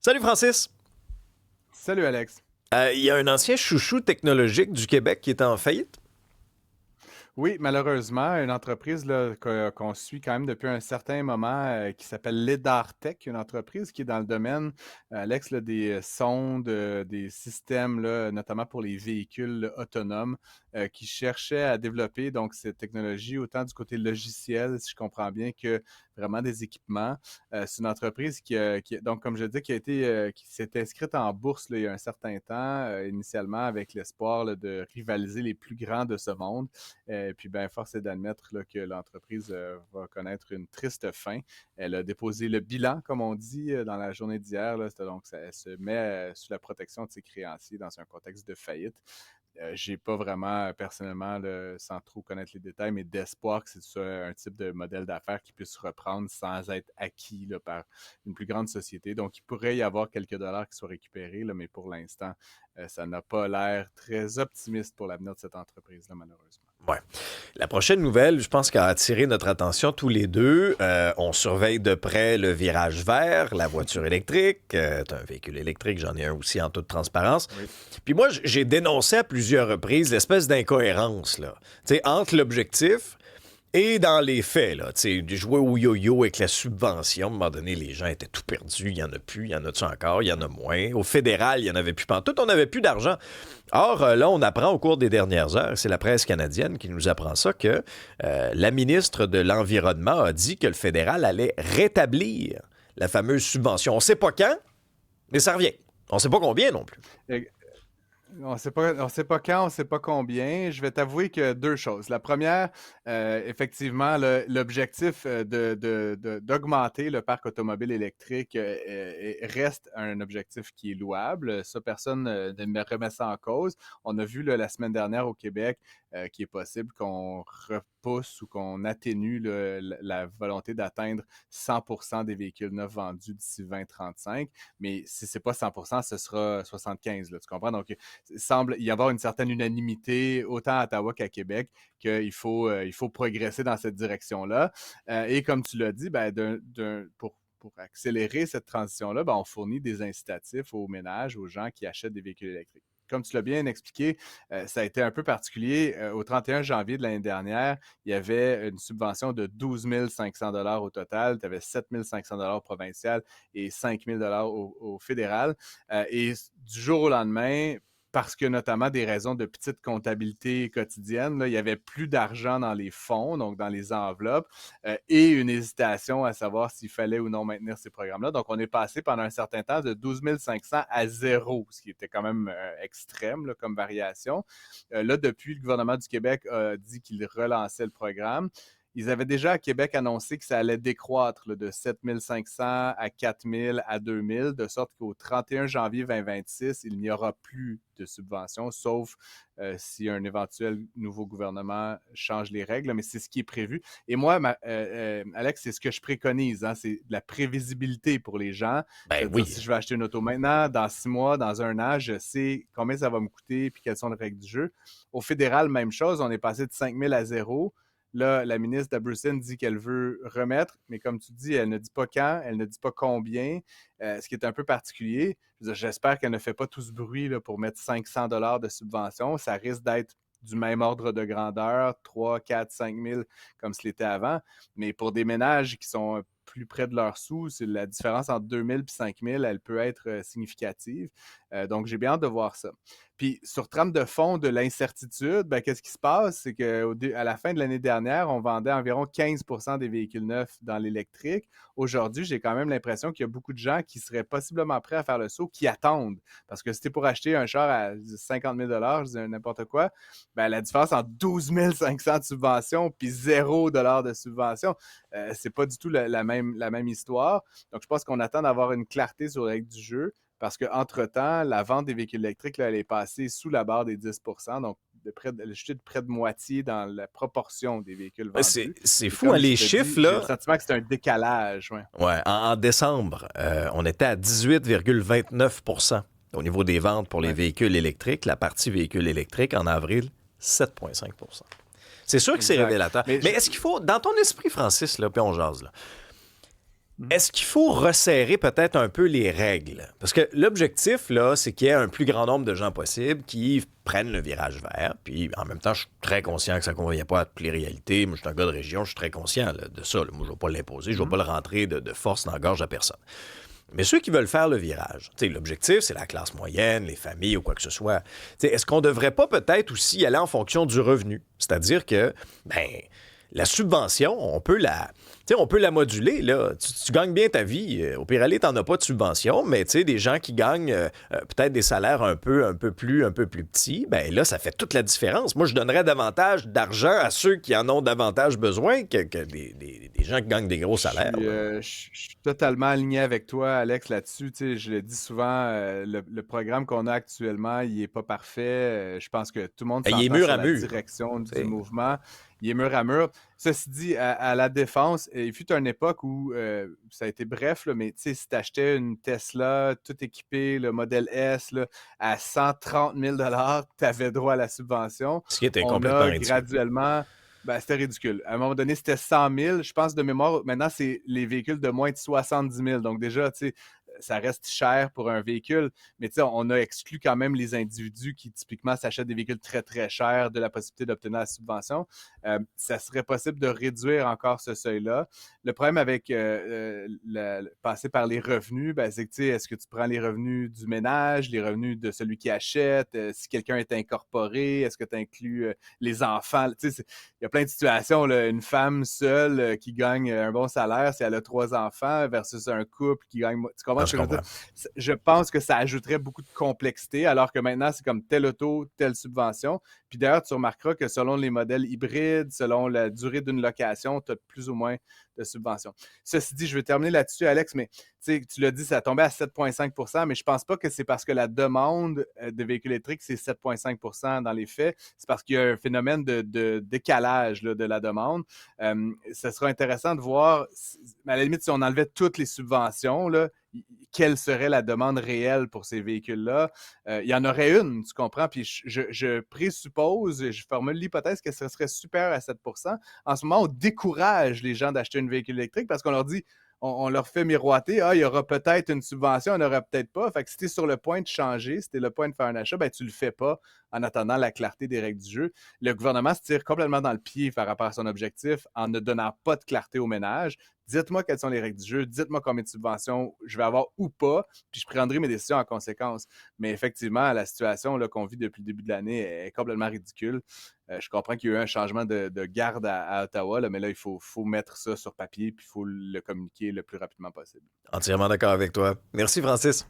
Salut Francis! Salut Alex. Il y a un ancien chouchou technologique du Québec qui est en faillite? Oui, malheureusement, une entreprise là, qu'on suit quand même depuis un certain moment qui s'appelle Ledartech, une entreprise qui est dans le domaine, Alex, là, des sondes, des systèmes, là, notamment pour les véhicules là, autonomes, qui cherchait à développer donc cette technologie autant du côté logiciel, si je comprends bien, que vraiment des équipements. C'est une entreprise donc comme je dis, qui s'est inscrite en bourse là, il y a un certain temps, initialement avec l'espoir là, de rivaliser les plus grands de ce monde. Et puis, ben, force est d'admettre là, que l'entreprise va connaître une triste fin. Elle a déposé le bilan, comme on dit, dans la journée d'hier. Là. Donc, elle se met sous la protection de ses créanciers dans un contexte de faillite. J'ai pas vraiment, personnellement, là, sans trop connaître les détails, mais d'espoir que c'est ça, un type de modèle d'affaires qui puisse reprendre sans être acquis là, par une plus grande société. Donc, il pourrait y avoir quelques dollars qui soient récupérés, là, mais pour l'instant, ça n'a pas l'air très optimiste pour l'avenir de cette entreprise-là, malheureusement. Ouais. La prochaine nouvelle, je pense qu'elle a attiré notre attention tous les deux. On surveille de près le virage vert, la voiture électrique. T'as un véhicule électrique, j'en ai un aussi en toute transparence. Oui. Puis moi, j'ai dénoncé à plusieurs reprises l'espèce d'incohérence là, entre l'objectif et dans les faits. Là, jouer au yo-yo avec la subvention. À un moment donné, les gens étaient tout perdus. Il n'y en a plus. Il y en a-tu encore? Il y en a moins. Au fédéral, il n'y en avait plus pantoute. On n'avait plus d'argent. Or, là, on apprend au cours des dernières heures, c'est la presse canadienne qui nous apprend ça, que la ministre de l'Environnement a dit que le fédéral allait rétablir la fameuse subvention. On ne sait pas quand, mais ça revient. On ne sait pas combien non plus. On sait pas quand, on sait pas combien. Je vais t'avouer que deux choses. La première, effectivement, l'objectif d'augmenter le parc automobile électrique reste un objectif qui est louable. Ça, personne ne me remet ça en cause. On a vu là, la semaine dernière au Québec qu'il est possible qu'on repousse ou qu'on atténue la volonté d'atteindre 100% des véhicules neufs vendus d'ici 2035. Mais si c'est pas 100%, ce sera 75%. Là, tu comprends? Donc, il semble y avoir une certaine unanimité, autant à Ottawa qu'à Québec, qu'il faut progresser dans cette direction-là. Et comme tu l'as dit, ben, pour accélérer cette transition-là, ben, on fournit des incitatifs aux ménages, aux gens qui achètent des véhicules électriques. Comme tu l'as bien expliqué, ça a été un peu particulier. Au 31 janvier de l'année dernière, il y avait une subvention de 12 500 $ au total. Tu avais 7 500 $ provincial et 5 000 $ au fédéral. Et du jour au lendemain, parce que notamment des raisons de petite comptabilité quotidienne, là, il n'y avait plus d'argent dans les fonds, donc dans les enveloppes, et une hésitation à savoir s'il fallait ou non maintenir ces programmes-là. Donc, on est passé pendant un certain temps de 12 500 à zéro, ce qui était quand même extrême là, comme variation. Là, depuis, le gouvernement du Québec a dit qu'il relançait le programme. Ils avaient déjà à Québec annoncé que ça allait décroître là, de 7 500 à 4 000 à 2 000, de sorte qu'au 31 janvier 2026, il n'y aura plus de subventions, sauf si un éventuel nouveau gouvernement change les règles, mais c'est ce qui est prévu. Et moi, Alex, c'est ce que je préconise, hein, c'est de la prévisibilité pour les gens. Ben C'est-à-dire, oui. si je vais acheter une auto maintenant, dans 6 mois, dans un an, je sais combien ça va me coûter puis quelles sont les règles du jeu. Au fédéral, même chose, on est passé de 5 000 à zéro. Là, la ministre Debrucin dit qu'elle veut remettre, mais comme tu dis, elle ne dit pas quand, elle ne dit pas combien, ce qui est un peu particulier. J'espère qu'elle ne fait pas tout ce bruit là, pour mettre 500 $ de subvention. Ça risque d'être du même ordre de grandeur, 3, 4, 5 000 comme ce l'était avant. Mais pour des ménages qui sont plus près de leurs sous, c'est la différence entre 2 000 et 5 000, elle peut être significative. Donc, j'ai bien hâte de voir ça. Puis, sur trame de fond de l'incertitude, ben, qu'est-ce qui se passe? C'est qu'à la fin de l'année dernière, on vendait environ 15% des véhicules neufs dans l'électrique. Aujourd'hui, j'ai quand même l'impression qu'il y a beaucoup de gens qui seraient possiblement prêts à faire le saut, qui attendent. Parce que si tu es pour acheter un char à 50 000 $, je dis n'importe quoi, ben, la différence entre 12 500 de subvention puis 0 $ de subvention, c'est pas du tout la même histoire. Donc, je pense qu'on attend d'avoir une clarté sur les règles du jeu. Parce qu'entre-temps, la vente des véhicules électriques, là, elle est passée sous la barre des 10%, donc elle a chuté de près de moitié dans la proportion des véhicules vendus. C'est Et fou, hein, les chiffres, j'ai le là. sentiment que c'est un décalage. Ouais. Ouais, en décembre, on était à 18,29% au niveau des ventes pour les véhicules électriques. La partie véhicules électriques, en avril, 7,5%. C'est sûr que c'est révélateur. Mais est-ce qu'il faut, dans ton esprit, Francis, là, puis on jase, là, Mhm. Est-ce qu'il faut resserrer peut-être un peu les règles? Parce que l'objectif, là, c'est qu'il y ait un plus grand nombre de gens possible qui prennent le virage vert. Puis, en même temps, je suis très conscient que ça ne convient pas à toutes les réalités. Moi, je suis un gars de région, je suis très conscient là, de ça. Là. Moi, je ne vais pas l'imposer, je ne vais Mhm. pas le rentrer de force dans la gorge à personne. Mais ceux qui veulent faire le virage, l'objectif, c'est la classe moyenne, les familles ou quoi que ce soit. Est-ce qu'on ne devrait pas peut-être aussi y aller en fonction du revenu? C'est-à-dire que, ben, la subvention, on peut la moduler. Là. Tu gagnes bien ta vie. Au pire aller, tu n'en as pas de subvention, mais des gens qui gagnent peut-être des salaires un peu plus petits, ben là, ça fait toute la différence. Moi, je donnerais davantage d'argent à ceux qui en ont davantage besoin que des gens qui gagnent des gros salaires. Je suis totalement aligné avec toi, Alex, là-dessus. Tu sais, je le dis souvent, le programme qu'on a actuellement, il n'est pas parfait. Je pense que tout le monde Ben, il est s'entend mur sur à la mur. direction du T'sais. mouvement. Il est mur à mur. Ceci dit, à la défense, il fut une époque où ça a été bref, là, mais tu sais, si tu achetais une Tesla tout équipée, le modèle S, là, à 130 000 tu avais droit à la subvention. Ce qui était On complètement a ridicule. graduellement. Ben, c'était ridicule. À un moment donné, c'était 100 000. Je pense de mémoire, maintenant, c'est les véhicules de moins de 70 000. Donc, déjà, tu sais, ça reste cher pour un véhicule, mais tu sais, on a exclu quand même les individus qui typiquement s'achètent des véhicules très, très chers de la possibilité d'obtenir la subvention. Ça serait possible de réduire encore ce seuil-là. Le problème avec passer par les revenus, ben, c'est que, tu sais, est-ce que tu prends les revenus du ménage, les revenus de celui qui achète, si quelqu'un est incorporé, est-ce que tu inclus les enfants? Tu sais, il y a plein de situations, là. Une femme seule qui gagne un bon salaire si elle a 3 enfants versus un couple qui gagne. Tu comprends Non, ce je que je veux dire? comprends. Je pense que ça ajouterait beaucoup de complexité, alors que maintenant, c'est comme tel auto, telle subvention. Puis d'ailleurs, tu remarqueras que selon les modèles hybrides, selon la durée d'une location, tu as plus ou moins de subventions. Ceci dit, je vais terminer là-dessus, Alex, mais tu l'as dit, ça tombait à 7,5 mais je ne pense pas que c'est parce que la demande de véhicules électriques, c'est 7,5 dans les faits. C'est parce qu'il y a un phénomène de décalage là, de la demande. Ce sera intéressant de voir, à la limite, si on enlevait toutes les subventions, là, quelle serait la demande réelle pour ces véhicules-là. Il y en aurait une, tu comprends? Puis je présuppose, je formule l'hypothèse que ce serait supérieur à 7 En ce moment, on décourage les gens d'acheter un véhicule électrique parce qu'on leur dit, on leur fait miroiter, il y aura peut-être une subvention, il n'y en aura peut-être pas. Fait que si tu es sur le point de changer, si tu es le point de faire un achat, ben, tu ne le fais pas en attendant la clarté des règles du jeu. Le gouvernement se tire complètement dans le pied par rapport à son objectif en ne donnant pas de clarté aux ménages. Dites-moi quelles sont les règles du jeu, dites-moi combien de subventions je vais avoir ou pas, puis je prendrai mes décisions en conséquence. Mais effectivement, la situation là, qu'on vit depuis le début de l'année est complètement ridicule. Je comprends qu'il y a eu un changement de garde à Ottawa, là, mais là, il faut mettre ça sur papier puis il faut le communiquer le plus rapidement possible. Entièrement d'accord avec toi. Merci, Francis.